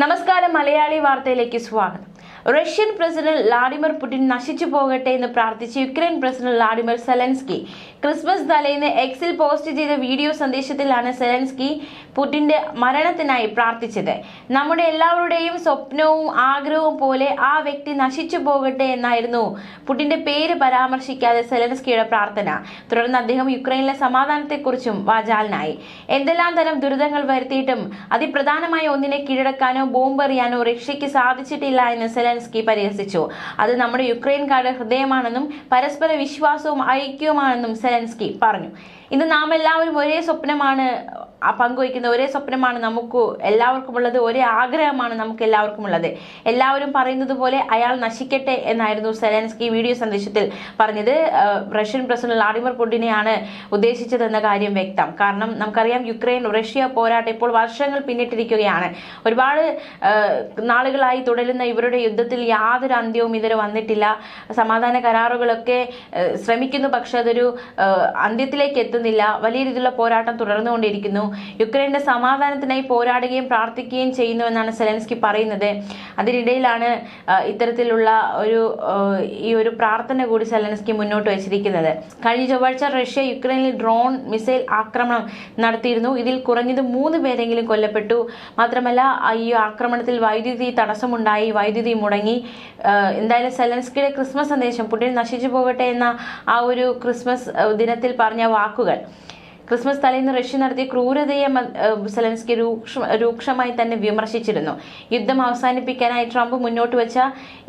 നമസ്കാരം, മലയാളി വാർത്തയിലേക്ക് സ്വാഗതം. റഷ്യൻ പ്രസിഡന്റ് വ്ളാഡിമിർ പുടിൻ നശിച്ചു പോകട്ടെ എന്ന് പ്രാർത്ഥിച്ച് Ukraine president Vladimir Zelensky Christmas തലേന്ന് എക്സിൽ പോസ്റ്റ് ചെയ്ത വീഡിയോ സന്ദേശത്തിലാണ് സെലൻസ്കി പുടിന്റെ മരണത്തിനായി പ്രാർത്ഥിച്ചത്. നമ്മുടെ എല്ലാവരുടെയും സ്വപ്നവും ആഗ്രഹവും പോലെ ആ വ്യക്തി നശിച്ചു പോകട്ടെ എന്നായിരുന്നു പുടിന്റെ പേര് പരാമർശിക്കാതെ സെലൻസ്കിയുടെ പ്രാർത്ഥന. തുടർന്ന് അദ്ദേഹം യുക്രൈനിലെ സമാധാനത്തെക്കുറിച്ചും വാചാലനായി. എന്തെല്ലാം തരം ദുരിതങ്ങൾ വരുത്തിയിട്ടും അതിപ്രധാനമായ ഒന്നിനെ കീഴടക്കാനോ ബോംബെറിയാനോ റഷ്യക്ക് സാധിച്ചിട്ടില്ല എന്ന് സെലൻസ്കി പരിഹസിച്ചു. അത് നമ്മുടെ യുക്രൈൻകാരുടെ ഹൃദയമാണെന്നും പരസ്പര വിശ്വാസവും ഐക്യവുമാണെന്നും സെലൻസ്കി പറഞ്ഞു. ഇന്ന് നാം എല്ലാവരും ഒരേ സ്വപ്നമാണ് പങ്കുവയ്ക്കുന്നത്. ഒരേ സ്വപ്നമാണ് നമുക്ക് എല്ലാവർക്കുമുള്ളത്. ഒരേ ആഗ്രഹമാണ് നമുക്ക് എല്ലാവർക്കുമുള്ളത്. എല്ലാവരും പറയുന്നത് പോലെ അയാൾ നശിക്കട്ടെ എന്നായിരുന്നു സെലൻസ്കി വീഡിയോ സന്ദേശത്തിൽ പറഞ്ഞത്. റഷ്യൻ പ്രസിഡന്റ് വ്ളാഡിമിർ പുടിനെയാണ് ഉദ്ദേശിച്ചതെന്ന കാര്യം വ്യക്തം. കാരണം നമുക്കറിയാം, യുക്രൈൻ റഷ്യ പോരാട്ടം ഇപ്പോൾ വർഷങ്ങൾ പിന്നിട്ടിരിക്കുകയാണ്. ഒരുപാട് നാളുകളായി തുടരുന്ന ഇവരുടെ യുദ്ധത്തിൽ യാതൊരു അന്ത്യവും ഇതുവരെ വന്നിട്ടില്ല. സമാധാന കരാറുകളൊക്കെ ശ്രമിക്കുന്നു, പക്ഷെ അതൊരു അന്ത്യത്തിലേക്ക് എത്തുന്നില്ല. വലിയ രീതിയിലുള്ള പോരാട്ടം തുടർന്നുകൊണ്ടിരിക്കുന്നു. യുക്രൈന്റെ സമാധാനത്തിനായി പോരാടുകയും പ്രാർത്ഥിക്കുകയും ചെയ്യുന്നു എന്നാണ് സെലൻസ്കി പറയുന്നത്. അതിനിടയിലാണ് ഇത്തരത്തിലുള്ള ഒരു പ്രാർത്ഥന കൂടി സെലൻസ്കി മുന്നോട്ട് വെച്ചിരിക്കുന്നത്. കഴിഞ്ഞ ചൊവ്വാഴ്ച റഷ്യ യുക്രൈനിൽ ഡ്രോൺ മിസൈൽ ആക്രമണം നടത്തിയിരുന്നു. ഇതിൽ കുറഞ്ഞത് 3 പേരെങ്കിലും കൊല്ലപ്പെട്ടു. മാത്രമല്ല, ഈ ആക്രമണത്തിൽ വൈദ്യുതി തടസ്സമുണ്ടായി, വൈദ്യുതി മുടങ്ങി. എന്തായാലും സെലൻസ്കിയുടെ ക്രിസ്മസ് സന്ദേശം, പുടിൻ നശിച്ചു പോകട്ടെ എന്ന ആ ഒരു ക്രിസ്മസ് ദിനത്തിൽ പറഞ്ഞ വാക്കുകൾ, ക്രിസ്മസ് തലേന്ന് റഷ്യ നടത്തിയ ക്രൂരതയെ സെലൻസ്കി രൂക്ഷമായി തന്നെ വിമർശിച്ചിരുന്നു. യുദ്ധം അവസാനിപ്പിക്കാനായി ട്രംപ് മുന്നോട്ട് വെച്ച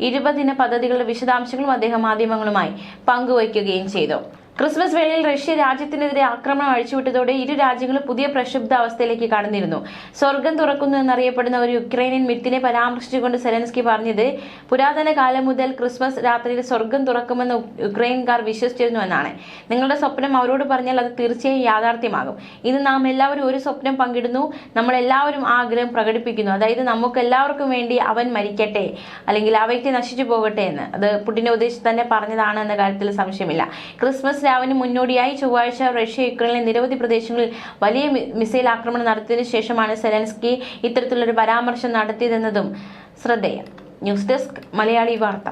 20 ദിന പദ്ധതികളുടെ വിശദാംശങ്ങളും അദ്ദേഹം മാധ്യമങ്ങളുമായി പങ്കുവയ്ക്കുകയും ചെയ്തു. ക്രിസ്മസ് വേളയിൽ റഷ്യ രാജ്യത്തിനെതിരെ ആക്രമണം അഴിച്ചുവിട്ടതോടെ ഇരു രാജ്യങ്ങളും പുതിയ പ്രക്ഷുബ്ധ അവസ്ഥയിലേക്ക് കടന്നിരുന്നു. സ്വർഗം തുറക്കുന്നു എന്നറിയപ്പെടുന്ന ഒരു യുക്രൈനിയൻ മിത്തിനെ പരാമർശിച്ചുകൊണ്ട് സെലൻസ്കി പറഞ്ഞത്, പുരാതന കാലം മുതൽ ക്രിസ്മസ് രാത്രിയിൽ സ്വർഗം തുറക്കുമെന്ന് യുക്രൈൻകാർ വിശ്വസിച്ചിരുന്നു എന്നാണ്. നിങ്ങളുടെ സ്വപ്നം അവരോട് പറഞ്ഞാൽ അത് തീർച്ചയായും യാഥാർത്ഥ്യമാകും. ഇന്ന് നാം എല്ലാവരും ഒരു സ്വപ്നം പങ്കിടുന്നു. നമ്മളെല്ലാവരും ആഗ്രഹം പ്രകടിപ്പിക്കുന്നു. അതായത്, നമുക്ക് എല്ലാവർക്കും വേണ്ടി അവൻ മരിക്കട്ടെ, അല്ലെങ്കിൽ ആ വ്യക്തി നശിച്ചു പോകട്ടെ എന്ന്. അത് പുടിനെ ഉദ്ദേശിച്ച് തന്നെ പറഞ്ഞതാണ് എന്ന കാര്യത്തിൽ സംശയമില്ല. ക്രിസ്മസ് രാവിന് മുന്നോടിയായി ചൊവ്വാഴ്ച റഷ്യ യുക്രൈനിലെ നിരവധി പ്രദേശങ്ങളിൽ വലിയ മിസൈൽ ആക്രമണം നടത്തിയതിനു ശേഷമാണ് സെലൻസ്കി ഇത്തരത്തിലൊരു പരാമർശം നടത്തിയതെന്നതും ശ്രദ്ധേയം. ന്യൂസ് ഡെസ്ക്, മലയാളി വാർത്ത.